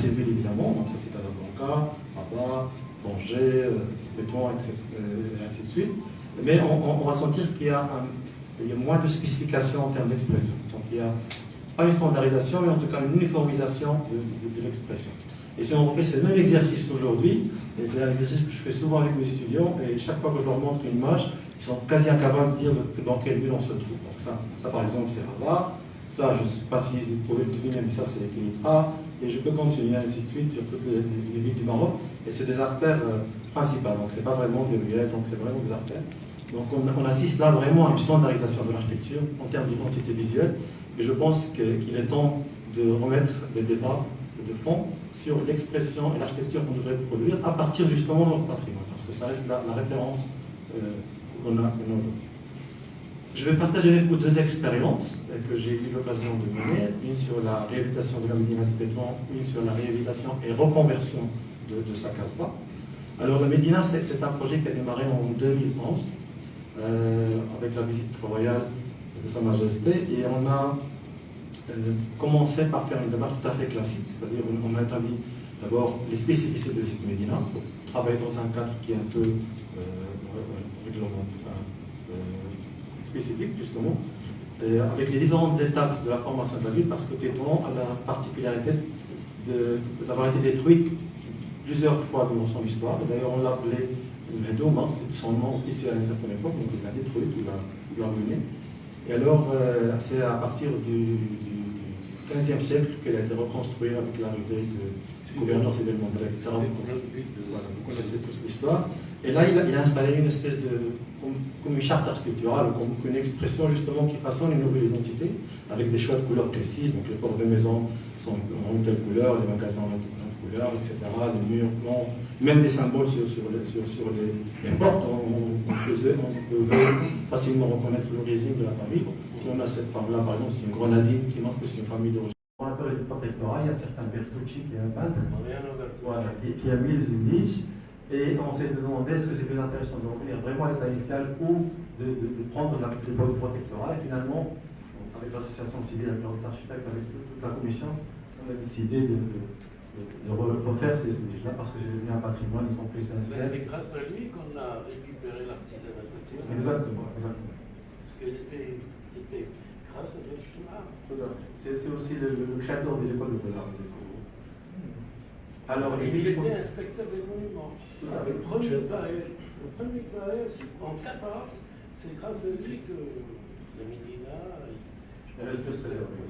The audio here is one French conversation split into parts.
civil évidemment, donc ça c'est Casablanca, Rabat, Tanger, Béton, etc., et ainsi de suite. Mais on va sentir qu'il y a moins de spécifications en termes d'expression. Donc il y a pas une standardisation, mais en tout cas une uniformisation de l'expression. Et si on refait ce même exercice aujourd'hui, et c'est un exercice que je fais souvent avec mes étudiants, et chaque fois que je leur montre une image, ils sont quasi incapables de dire dans quelle ville on se trouve. Donc ça par exemple, c'est Rabat. Ça, je ne sais pas si vous pouvez le deviner, mais ça, c'est Kenitra. Et je peux continuer ainsi de suite sur toutes les villes du Maroc. Et c'est des artères principales, donc ce n'est pas vraiment des ruelles, donc c'est vraiment des artères. Donc on assiste là vraiment à une standardisation de l'architecture en termes d'identité visuelle. Et je pense qu'il est temps de remettre des débats de fond sur l'expression et l'architecture qu'on devrait produire à partir justement de notre patrimoine, parce que ça reste la référence qu'on a aujourd'hui. Je vais partager avec vous deux expériences que j'ai eu l'occasion de mener, une sur la réhabilitation de la Médina de Tétouan, une sur la réhabilitation et reconversion de sa casbah. Alors la Médina, c'est un projet qui a démarré en 2011 avec la visite royale de Sa Majesté, et on a commencé par faire une démarche tout à fait classique, c'est-à-dire on a établi d'abord les spécificités de site Médina, pour travailler dans un cadre qui est un peu spécifique justement, avec les différentes étapes de la formation de la ville, parce que Tétouan a la particularité d'avoir été détruite plusieurs fois durant son histoire. D'ailleurs, on l'appelait le Medoum, c'est son nom officiel à une certaine époque, donc il l'a détruite, il l'a ruiné. Et alors, c'est à partir du XVe siècle qu'elle a été reconstruite avec l'arrivée de gouvernance et des mondiales, etc. Vous connaissez tous l'histoire. Et là, il a installé une espèce comme une charte architecturale, comme une expression justement qui façonne une nouvelle identité, avec des choix de couleurs précises. Donc les portes de maison sont en une telle couleur, les magasins ont une autre couleur, etc. Les murs blancs, même des symboles sur les portes. On peut facilement reconnaître l'origine de la famille. Si on a cette femme-là, par exemple, c'est une grenadine qui montre que c'est une famille d'origine. On appelle le protectorat, il y a certains Bertucci qui est un peintre, voilà, qui a mis les indiges. Et on s'est demandé est-ce que c'est plus intéressant de revenir vraiment à l'état initial ou de prendre le pôle protectorat. Et finalement, avec l'association civile, avec les architectes, avec toute la commission, on a décidé de refaire ces indiges-là parce que c'est devenu un patrimoine, ils sont plus d'un siècle. C'est grâce à lui qu'on a récupéré l'artisanat de Tétouan. Exactement. Parce que c'était grâce à Belsma. C'est aussi le créateur de l'école de l'art. Alors, il était inspecteur des monuments. Le premier bailleur, en 14, c'est grâce à lui que la Médina est restée préservée.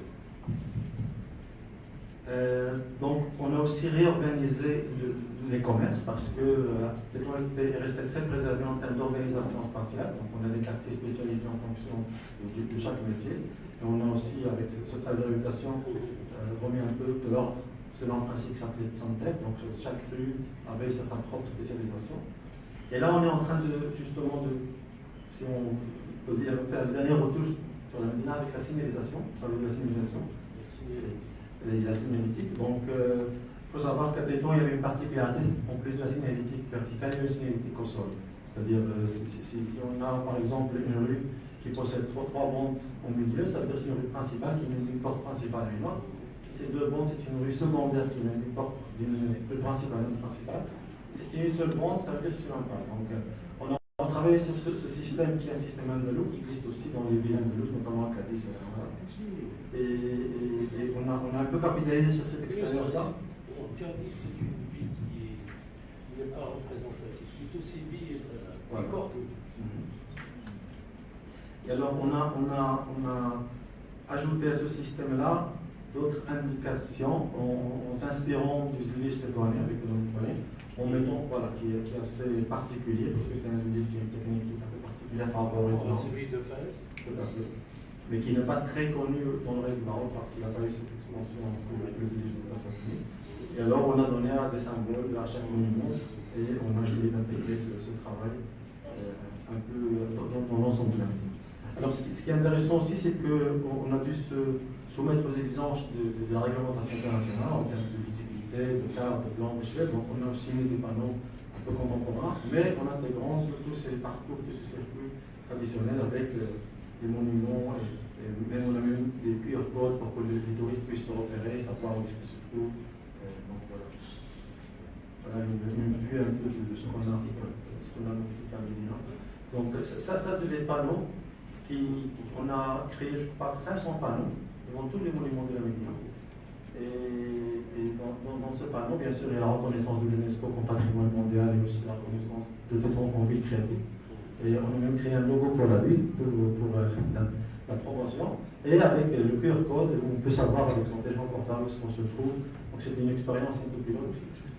Donc, on a aussi réorganisé les commerces parce que Tétouan est resté très préservé en termes d'organisation spatiale. Donc, on a des quartiers spécialisés en fonction de chaque métier. Et on a aussi, avec ce travail de réhabilitation, remis un peu de l'ordre selon un principe qui s'appelait Santek. Donc, chaque rue avait sa propre spécialisation. Et là, on est en train justement si on peut dire, faire le dernier retour sur la Médina avec la signalisation, avec la signalisation. La signalétique. Donc, il faut savoir qu'à Tétouan, il y avait une particularité, en plus de la signalétique verticale, il y avait une signalétique au sol. C'est-à-dire, si on a par exemple une rue qui possède trois bandes au milieu, ça veut dire que c'est une rue principale qui mène d'une porte principale à une autre. Si c'est deux bandes, c'est une rue secondaire qui mène d'une porte d'une rue principale à une principale. Si c'est une seule bande, ça veut dire sur un pas. Donc, on a travaillé sur ce système qui est un système andalou qui existe aussi dans les villes andalouses, notamment à Cadiz et à et on a un peu capitalisé sur cette expérience-là. Cadiz, c'est une ville qui n'est pas représentative, plutôt Séville et Cordoue. Et alors, on a ajouté à ce système-là d'autres indications en s'inspirant du zillige tétouanais avec le nom tétouanais, en mettant, voilà, qui est assez particulier, parce que c'est un zillige qui a une technique tout à fait particulière par rapport au restaurant. Celui de Fès. Tout à fait. Mais qui n'est pas très connu dans le reste du Maroc parce qu'il n'a pas eu cette expansion avec le zillige de Fès. Et alors, on a donné des symboles à chaque monument et on a essayé d'intégrer ce travail un peu dans l'ensemble de la ville. Alors, ce qui est intéressant aussi, c'est qu'on a dû se soumettre aux exigences de la réglementation internationale en termes de visibilité, de cartes, de plans, d'échelle. Donc, on a aussi mis des panneaux un peu contemporains, mais en intégrant tous ces parcours, tous ces circuits traditionnels avec les monuments et même on a mis des QR codes pour que les touristes puissent se repérer, savoir où est-ce qu'ils se trouvent. Donc, Voilà une vue un peu de ce qu'on a noté à Médina. Donc ça c'est des panneaux qu'on a créé, je crois, 500 panneaux devant tous les monuments de la Médina. Et dans ce panneau, bien sûr, il y a la reconnaissance de l'UNESCO comme patrimoine mondial et aussi la reconnaissance de Tétouan comme ville créative. Et on a même créé un logo pour la ville, pour la promotion, et avec le QR code, où on peut savoir avec son téléphone portable où on se trouve. Donc c'était une expérience un peu pilote.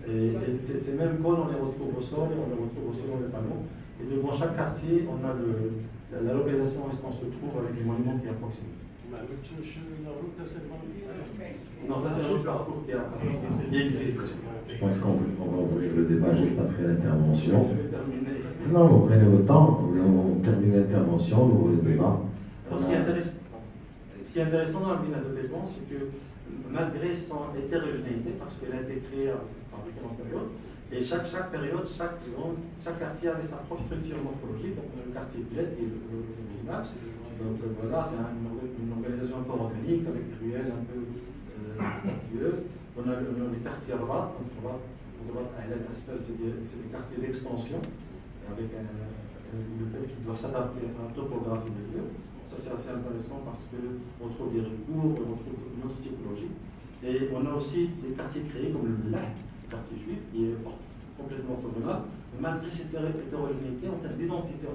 Et ces mêmes codes, on les retrouve au sol et on les retrouve aussi dans les panneaux. Et devant chaque quartier, on a la localisation où est-ce qu'on se trouve avec les monuments qui approximent. Non, ça c'est un parcours qui existe. Je pense qu'on va ouvrir le débat juste après l'intervention. Je vais terminer. Non, vous prenez votre temps, on termine l'intervention, on ouvre le débat. Alors, ce qui est intéressant dans la ville de Tétouan, c'est que malgré son hétérogénéité, parce qu'elle a été créée par différentes périodes, et chaque période, chaque zone, chaque quartier avait sa propre structure morphologique. Donc on a le quartier Bled qui est le village. Donc voilà, c'est une organisation un peu organique, avec des ruelles un peu vertueuses. On a les quartiers Rabat, donc c'est des quartiers d'extension, avec le fait qu'ils doivent s'adapter à la topographie des lieux. Ça c'est assez intéressant parce qu'on trouve des recours, on trouve une autre typologie. Et on a aussi des quartiers créés comme le Lah, quartier juif, qui est complètement orthogonal, mais malgré cette hétérogénéité, en termes d'identité,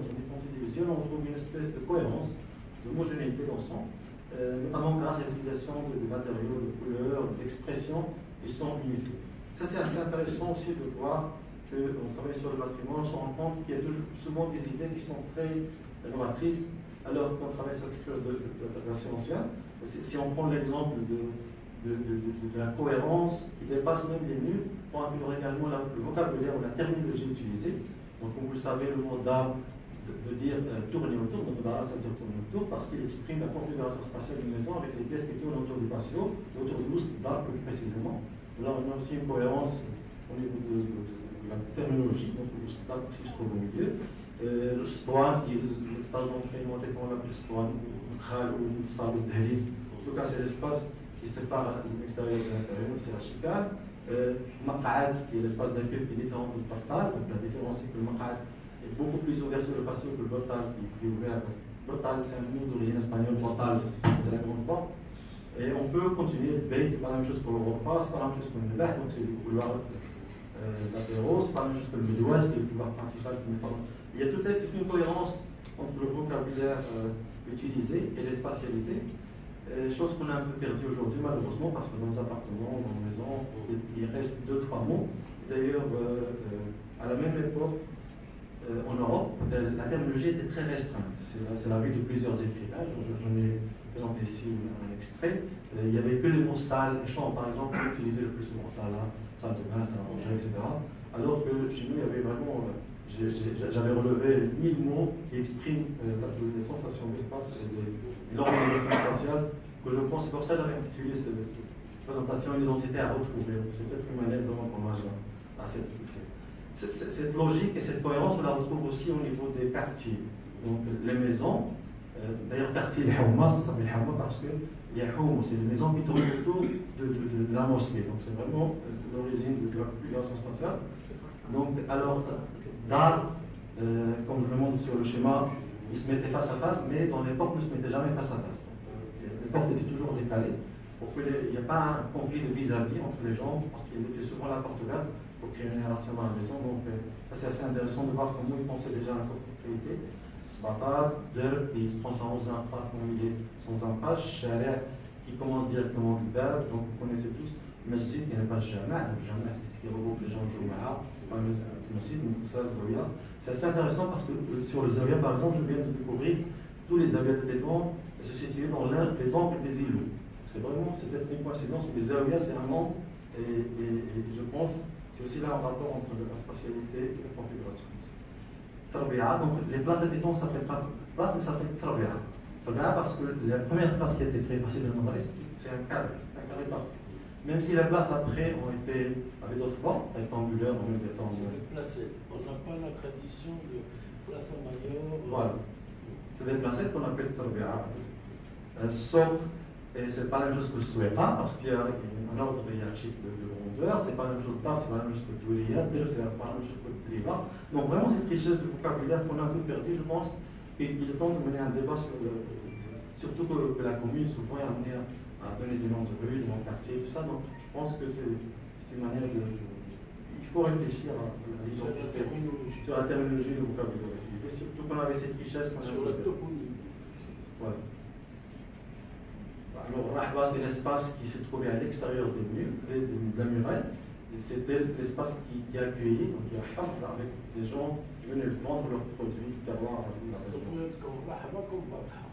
visuelle, on trouve une espèce de cohérence, d'homogénéité d'ensemble, notamment grâce à l'utilisation de matériaux, de couleurs, d'expressions qui sont unifiés. Ça, c'est assez intéressant aussi de voir qu'on travaille sur le bâtiment, on se rend compte qu'il y a souvent des idées qui sont très novatrices, alors qu'on travaille sur quelque chose d'assez ancien. Si on prend l'exemple de la cohérence qui dépasse même les murs, pour améliorer également le vocabulaire ou la terminologie utilisée. Donc, comme vous le savez, le mot d'arbre veut dire tourner autour, donc d'arbre ça veut dire tourner autour, parce qu'il exprime la configuration spatiale d'une maison avec les pièces qui tournent autour du patio, autour du lustre d'arbre plus précisément. Là, on a aussi une cohérence au niveau de la terminologie, donc le lustre d'arbre qui se trouve au milieu. Le stoan, qui est l'espace d'entraînement, on l'appelle stoan, ou khal, ou salle, ou dhélice. En tout cas, c'est l'espace qui sépare l'extérieur de l'intérieur, c'est la chicane. Maq'ad, qui est l'espace d'accueil qui est différent du portal. Donc la différence c'est que le maq'ad est beaucoup plus ouvert sur le patio que le portal qui est ouvert. Portal c'est un mot d'origine espagnole, portal c'est la grande porte. Et on peut continuer, le bait c'est pas la même chose que le repas, c'est pas la même chose que le bah, donc c'est le couloir latéraux, c'est pas la même chose que le médoise qui est le couloir principal. Il y a toute une cohérence entre le vocabulaire utilisé et les spatialités. Chose qu'on a un peu perdue aujourd'hui malheureusement parce que dans les appartements, dans les maisons, il reste 2-3 mots. D'ailleurs, à la même époque, en Europe, la terminologie était très restreinte. C'est l'avis de plusieurs écrivains. J'en ai présenté ici un extrait. Il n'y avait que les mots salle et chambre, par exemple, qu'on utilisait le plus souvent salle de bain, salle à manger, etc. Alors que chez nous, il y avait vraiment. J'avais relevé 1000 mots qui expriment les sensations d'espace et l'organisation spatiale que je pense. C'est pour ça que j'avais intitulé cette présentation L'identité à retrouver. C'est peut-être une manière de rendre hommage à cette culture. Cette logique et cette cohérence, on la retrouve aussi au niveau des quartiers. Donc les maisons, d'ailleurs quartier les Houma, ça s'appelle Houma parce que les Houm, c'est les maisons qui tournent autour de la mosquée. Donc c'est vraiment l'origine de la configuration spatiale. Donc alors, Dar, comme je le montre sur le schéma, ils se mettaient face à face, mais dans les portes, ils ne se mettaient jamais face à face. Les portes étaient toujours décalées pour qu'il n'y ait pas un conflit de vis-à-vis entre les gens, parce qu'ils laissaient souvent la porte ouverte pour créer une relation dans la maison. Donc, ça c'est assez intéressant de voir comment ils pensaient déjà à la copropriété. Sbatat, Der, qui se transforme en un pas comme il est sans un pas, Shaleh, qui commence directement du Bab, donc vous connaissez tous. Masjid, il n'y a pas de Jama', donc Jama' c'est ce qui regroupe les gens de Juma'a, c'est pas un masjid, donc ça, Zawiya. C'est assez intéressant parce que sur le Zawiya, par exemple, je viens de découvrir tous les Zawiyas de Tétouan se situent dans les angles des îlots. C'est peut-être une coïncidence, mais Zawiya, c'est un nom, et je pense, c'est aussi là un rapport entre la spatialité et la configuration. Tsarbi'a, donc les places de Tétouan ne s'appellent pas places, mais s'appellent Tsarbi'a. Tsarbi'a parce que la première place qui a été créée par Sidi al-Madaris, c'est un carré parfait. Même si les places après ont été avec d'autres formes, rectangulaires ou même des formes. Déplacées. On n'a pas la tradition de place à Mayor. Voilà. C'est des placettes qu'on appelle Tsarbi'a. Sauf Et c'est pas la même chose que Souéra, parce qu'il y a un ordre hiérarchique de grandeur, c'est pas la même chose que Taf, c'est pas la même chose que Touliya, c'est pas la même chose que Tliba. Donc vraiment cette richesse de vocabulaire qu'on a un peu perdu, je pense, il est temps de mener un débat sur surtout que la commune souvent est amenée à donner des noms de rues, des noms de quartiers, tout ça. Donc je pense que c'est une manière de. Il faut réfléchir à l'identité, sur la terminologie, le vocabulaire utilisé, surtout qu'on avait cette richesse qu'on a. Sur la toponymie. Voilà. Alors, Rahba, c'est l'espace qui se trouvait à l'extérieur des murs, de la muraille. C'était l'espace qui accueillait, donc il y a avec des gens qui venaient vendre leurs produits, d'avoir la Ça région. peut être comme Rahba, comme Batha.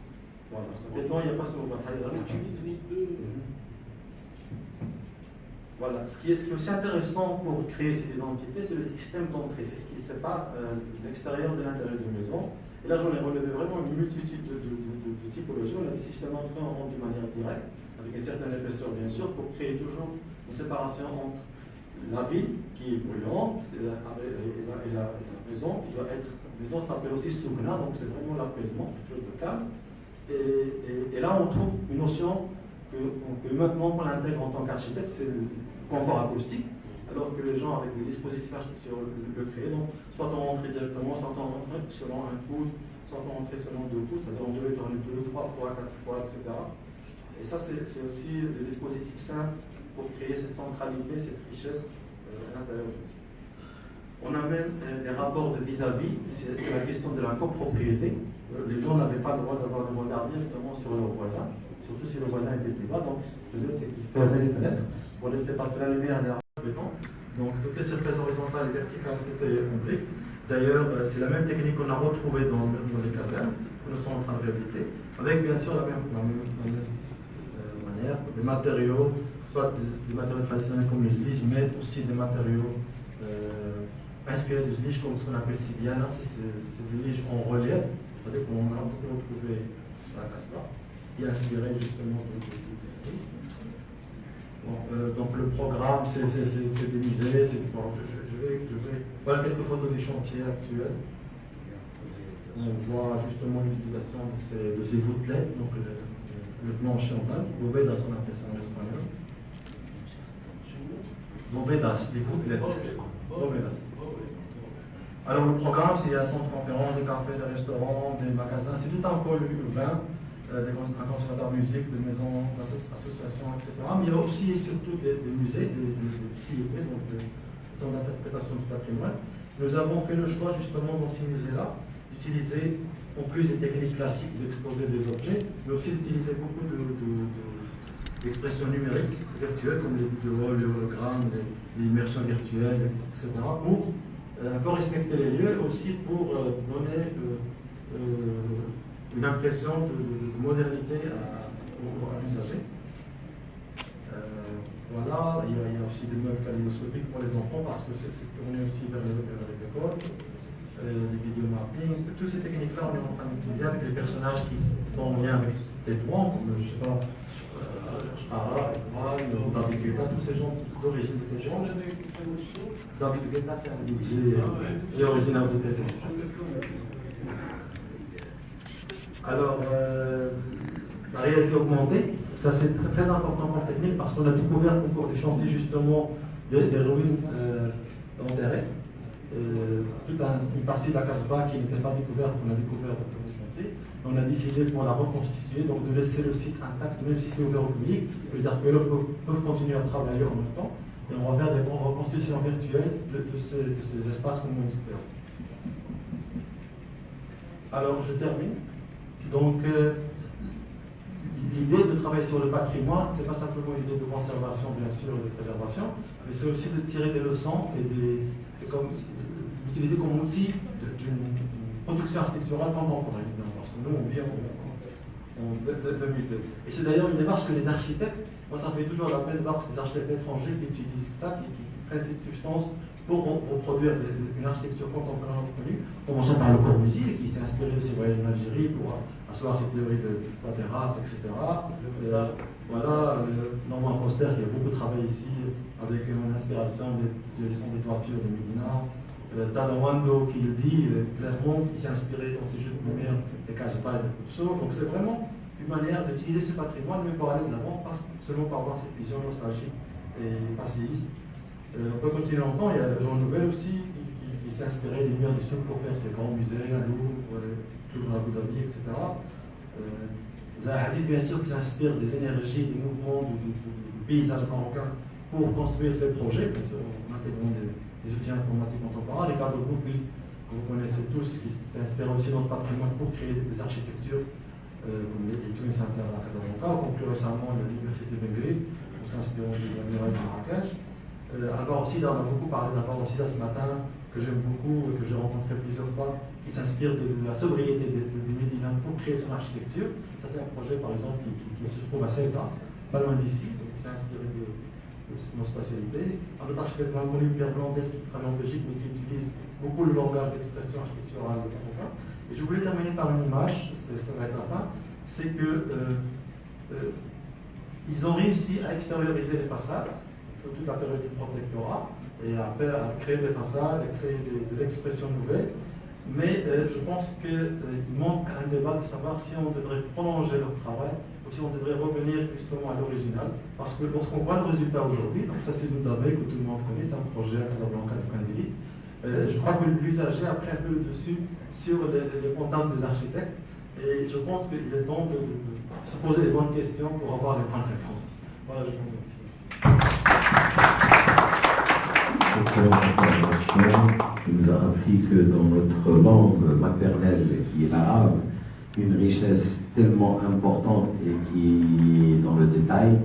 Voilà. Maintenant, il n'y a pas ce mot Batha. On utilise les deux. Voilà. Ce qui est aussi intéressant pour créer cette identité, c'est le système d'entrée. C'est ce qui sépare l'extérieur de l'intérieur d'une maison. Et là, j'en ai relevé vraiment une multitude de typologies. On a des systèmes d'entrée en rond de manière directe, avec une certaine épaisseur, bien sûr, pour créer toujours une séparation entre la ville, qui est brûlante, et la maison, qui doit être. La maison s'appelle aussi Soukna, donc c'est vraiment l'apaisement, quelque chose de calme. Et là, on trouve une notion que maintenant, on l'intègre en tant qu'architecte, c'est le confort acoustique, alors que les gens avec des dispositifs architecturaux le créent. Donc, soit on rentre directement, soit on rentre selon un coude, soit on rentre selon 2 coudes, c'est-à-dire on devait tourner 2, 3 fois, 4 fois, etc. Et ça, c'est aussi des dispositifs simples pour créer cette centralité, cette richesse à l'intérieur du site. On a même des rapports de vis-à-vis, c'est la question de la copropriété. Les gens n'avaient pas le droit d'avoir de regard directement sur leurs voisins, surtout si le voisin était plus bas, donc ce qu'ils faisaient, c'est qu'ils fermaient les fenêtres pour laisser passer la lumière derrière le béton. Donc toutes les surfaces horizontales et verticales, c'était en briques. D'ailleurs, c'est la même technique qu'on a retrouvée dans les casernes, que nous sommes en train de réhabiliter, avec bien sûr la même manière, des matériaux, soit des matériaux traditionnels comme les liges, mais aussi des matériaux inspirés des liges comme ce qu'on appelle Sibiana, c'est ces liges en relief, c'est-à-dire qu'on a beaucoup retrouvé à la Casbah, qui est inspiré justement de liges. Donc le programme, c'est des musées, bon, je vais. Voilà quelques photos du chantier actuel. On voit justement l'utilisation de ces voûtelettes, donc le plancher en bas, bovedas on appelle ça en espagnol. Bovedas, les voûtelettes. Bovedas. Alors le programme, c'est un centre de conférence, des cafés, des restaurants, des magasins, c'est tout un pôle urbain. Un conservatoire de musique, des maisons, d'associations, etc. Mais il y a aussi et surtout des musées, des CIP, donc des centres d'interprétation du patrimoine. Nous avons fait le choix justement dans ces musées-là d'utiliser, en plus des techniques classiques d'exposer des objets, mais aussi d'utiliser beaucoup d'expressions numériques, virtuelles, comme les vidéos, les hologrammes, l'immersion virtuelle, etc. pour un peu respecter les lieux, aussi pour donner une impression de modernité à l'usager. Voilà, il y a aussi des meubles kaléidoscopiques pour les enfants parce que c'est tourné aussi vers les écoles, les vidéomapping, toutes ces techniques-là on est en train d'utiliser avec les personnages qui sont en lien avec les droits, comme je sais pas, Shara, Ekman, David Guetta, tous ces gens d'origine de Tétouan. David Guetta, c'est un DJ qui est originaire de Tétouan. Alors, la réalité augmentée, ça c'est très important comme technique parce qu'on a découvert au cours du chantier justement des ruines enterrées. Toute une partie de la Casbah qui n'était pas découverte, qu'on a découvert au cours du chantier. On a décidé pour la reconstituer, donc de laisser le site intact, même si c'est ouvert au public. Les archéologues peuvent continuer à travailler en même temps. Et on va faire des reconstitutions virtuelles de ces espaces qu'on a explorés. Alors, je termine. Donc, l'idée de travailler sur le patrimoine, ce n'est pas simplement une idée de conservation, bien sûr, et de préservation, mais c'est aussi de tirer des leçons et c'est comme l'utiliser comme outil d'une production architecturale contemporaine, parce que nous, on vit en 2002. Et c'est d'ailleurs une démarche que les architectes, moi ça me fait toujours la peine de voir que les architectes étrangers qui utilisent ça, qui prennent cette substance pour produire une architecture contemporaine reconnue, commençant par Le Corbusier, qui s'est inspiré de ses voyages en Algérie pour asseoir cette théorie de la terrasse, etc. Voilà, Norman Foster qui a beaucoup travaillé ici avec une inspiration des toitures de Médina. Tadawando qui le dit clairement, il s'est inspiré dans ses jeux de lumière des Casbah et de Picasso. Donc c'est vraiment une manière d'utiliser ce patrimoine, mais pour aller de l'avant, pas seulement par avoir cette vision nostalgique et passéiste. On peut continuer longtemps. Il y a Jean Nouvel aussi qui s'est inspiré des Lumières du Sud pour faire ses grands musées à Louvre, Louvre à Abu Dhabi, etc. Zaha Hadid, bien sûr, qui s'inspire des énergies, des mouvements du paysage marocain pour construire ses projets, bien sûr, en intégrant des outils informatiques contemporains. Ricardo Bouffi, que vous connaissez tous, qui s'inspire aussi dans le patrimoine pour créer des architectures comme les Tunis Center à Casablanca, ou plus récemment l'Université de Bengri, en s'inspirant de la muraille de Marrakech. Alvar Ossida, on a beaucoup parlé d'Alvar Ossida ce matin, que j'aime beaucoup et que j'ai rencontré plusieurs fois, qui s'inspire de la sobriété des Médina pour créer son architecture. Ça, c'est un projet, par exemple, qui se trouve à Ceuta, pas loin d'ici, donc il s'est inspiré de nos spatialités. Un autre architecte mal connu, Pierre Blondel, qui travaille en Belgique, mais qui utilise beaucoup le langage d'expression architecturale marocain. Et je voulais terminer par une image, ça va être la fin, c'est que ils ont réussi à extérioriser les façades, sur toute la période du protectorat, et à créer des façades, à créer des expressions nouvelles. Mais je pense qu'il manque un débat de savoir si on devrait prolonger leur travail ou si on devrait revenir justement à l'original. Parce que lorsqu'on voit le résultat aujourd'hui, donc ça c'est Noudabé que tout le monde connaît, c'est un projet à Casablanca de Kandili. Je crois que l'usager a pris un peu le dessus sur les contacts des architectes. Et je pense qu'il est temps de se poser les bonnes questions pour avoir les bonnes réponses. Voilà, je vous remercie. Cette intervention nous a appris que dans notre langue maternelle, qui est l'arabe, une richesse tellement importante et qui est dans le détail,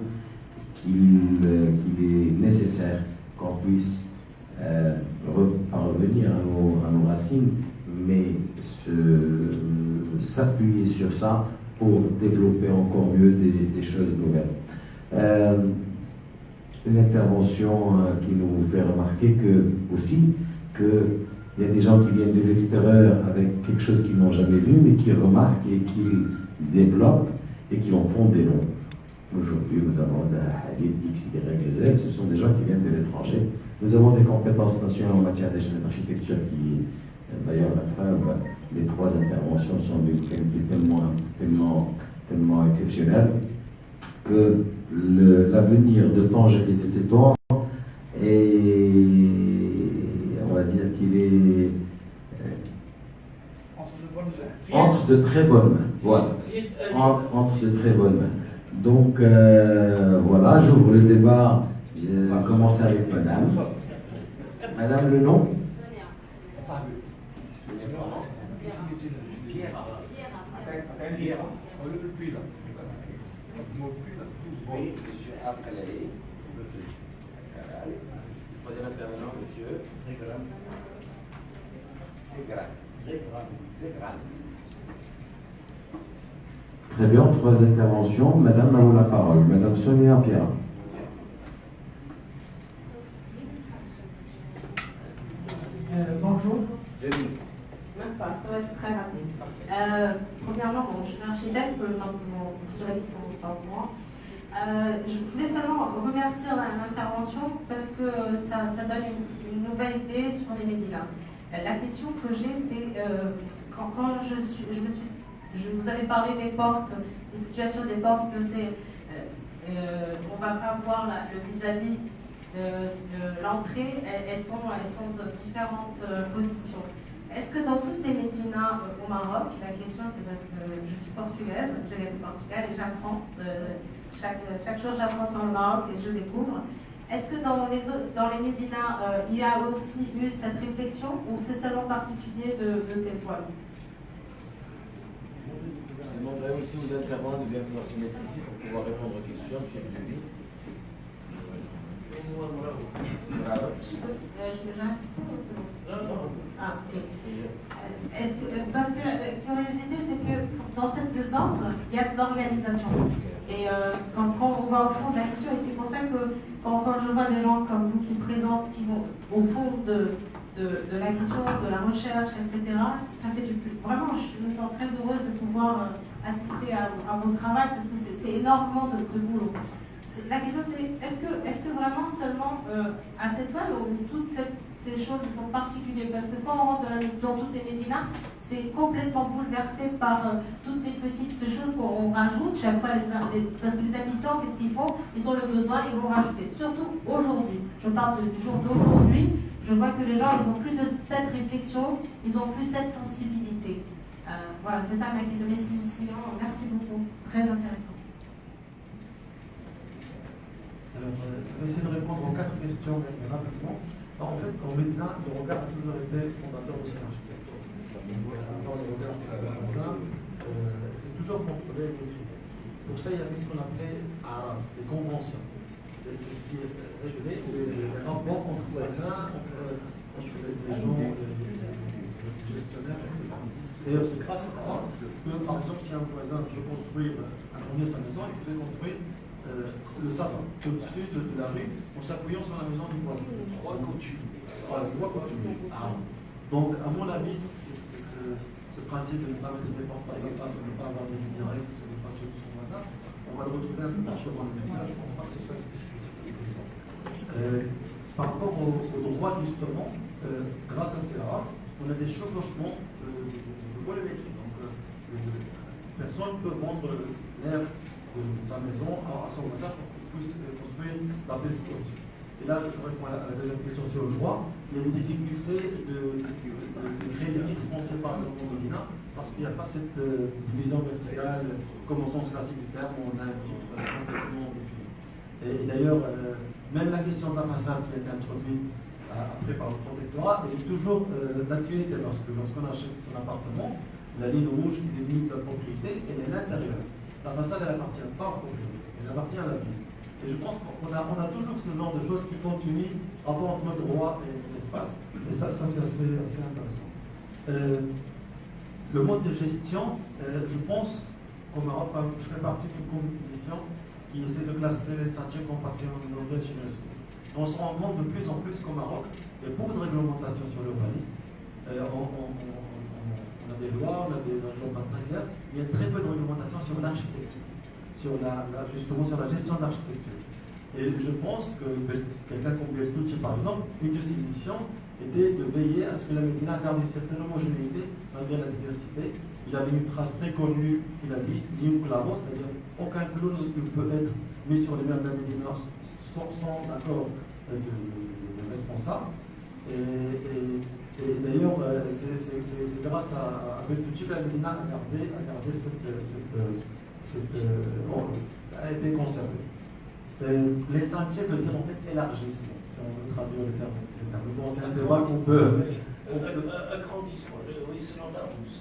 qu'il est nécessaire qu'on puisse pas revenir à nos racines, mais s'appuyer sur ça pour développer encore mieux des choses nouvelles. Une intervention qui nous fait remarquer qu'il y a des gens qui viennent de l'extérieur avec quelque chose qu'ils n'ont jamais vu, mais qui remarquent et qui développent et qui en font des noms. Aujourd'hui, nous avons Hadid, X, Y, Z, ce sont des gens qui viennent de l'étranger. Nous avons des compétences nationales en matière d'architecture qui, d'ailleurs, la preuve, les trois interventions sont d'une qualité tellement exceptionnelle que l'avenir de Tanger et de Tétouan est, on va dire qu'il est entre de très bonnes mains. Voilà. Entre de très bonnes mains. Donc, voilà, j'ouvre le débat. Je vais commencer avec madame. Madame, le nom? Oui, monsieur Abkalaï. Troisième intervenant, monsieur Zegran. Très bien, trois interventions. Madame a la parole. Madame Sonia Pierre. Bonjour. Même pas, ça va être très rapide. Premièrement, je suis architecte, vous serez qui sont pas au courant. Je voulais seulement remercier l'intervention parce que ça donne une nouvelle idée sur les médias. La question que j'ai, c'est quand vous avez parlé des portes, des situations des portes, que on va pas voir le vis-à-vis de l'entrée, elles sont de différentes positions. Est-ce que dans toutes les médinas au Maroc, la question c'est parce que je suis portugaise, je viens du Portugal et j'apprends, chaque jour j'apprends sur le Maroc et je découvre. Est-ce que dans les médinas, il y a aussi eu cette réflexion ou c'est seulement particulier de Tétouan? Je demanderai aussi aux intervenants de bien vouloir se mettre ici pour pouvoir répondre aux questions, M. Billy. Je peux insister ou c'est bon? Non. Ah, ok. Parce que la curiosité, c'est que dans cette descente, il y a de l'organisation. Et quand on va au fond de la question, et c'est pour ça que quand je vois des gens comme vous qui présentent, qui vont au fond de la question, de la recherche, etc., ça fait du plus. Vraiment, je me sens très heureuse de pouvoir assister à votre travail parce que c'est énormément de boulot. La question c'est, est-ce que vraiment seulement à Tétouan ou toute cette ces choses sont particulières parce que quand on rentre dans toutes les médinas, c'est complètement bouleversé par toutes les petites choses qu'on rajoute chaque fois. Parce que les habitants, qu'est-ce qu'ils font? Ils ont le besoin, ils vont rajouter. Surtout aujourd'hui. Je parle du jour d'aujourd'hui. Je vois que les gens, ils ont plus de cette réflexion, ils ont plus cette sensibilité. Voilà, c'est ça ma question. Mais sinon, merci beaucoup. Très intéressant. Alors, je vais essayer de répondre aux 4 questions mais rapidement. En fait, en Médina, le regard a toujours été fondateur de son architecture. Dans le regard sur le voisin, était toujours contrôlé et maîtrisé. Pour ça, il y avait ce qu'on appelait des conventions. C'est ce qui est régulé, les rapports entre voisins, entre les gens, les gestionnaires, etc. D'ailleurs, c'est grâce à ça que, par exemple, si un voisin veut construire, agrandir sa maison, il peut construire le sapin au-dessus de la rue en s'appuyant sur la maison du voisin. Droit coutume. Voilà, droit coutume. Donc, à mon avis, ce principe de ne pas mettre des portes face à face, de ne pas avoir des vues directes sur les façons de son voisin, on va le retrouver un peu partout dans le ménage. Je ne pense pas que ce soit une spécificité. Par rapport au droit, justement, grâce à CERA, on a des chevauchements de volumétrie. Donc, personne peut vendre l'air de sa maison à son voisin pour qu'il puisse construire la piste. Et là, je réponds à la deuxième question sur le droit. Il y a des difficultés de créer des titres fonciers, par exemple, au Médina, parce qu'il n'y a pas cette division verticale, comme au sens classique du terme, où on a un titre complètement défini. Et d'ailleurs, même la question de la façade qui a été introduite après par le protectorat, elle est toujours d'actualité, parce que lorsqu'on achète son appartement, la ligne rouge qui délimite la propriété, elle est à l'intérieur. La façade, elle n'appartient pas au propriétaire, elle appartient à la ville. Et je pense qu'on a toujours ce genre de choses qui continuent rapport entre le droit et l'espace. Et ça c'est assez intéressant. Le mode de gestion, je pense qu'au Maroc, je fais partie d'une commission qui essaie de classer les sentiers comme patrimoine mondial chez l'UNESCO. On se rend compte de plus en plus qu'au Maroc, il y a beaucoup de réglementations sur l'urbanisme. On a des lois, on a des lois partenariats, mais il y a très peu de réglementations sur l'architecture. Justement sur la gestion de l'architecture. Et je pense que quelqu'un comme Bertucci, par exemple, une de ses missions était de veiller à ce que la Médina garde une certaine homogénéité malgré la diversité. Il avait une phrase très connue qu'il a dit, ni un clavo, c'est-à-dire aucun clou ne peut être mis sur les mers de la Médina sans accord de responsable. Et d'ailleurs, c'est grâce à Bertucci que la Médina a gardé a été conservé. Les sentiers veut dire en fait élargissement, si on veut traduire le terme. Bon, c'est un débat qu'on peut. Agrandissement, oui, selon la rousse.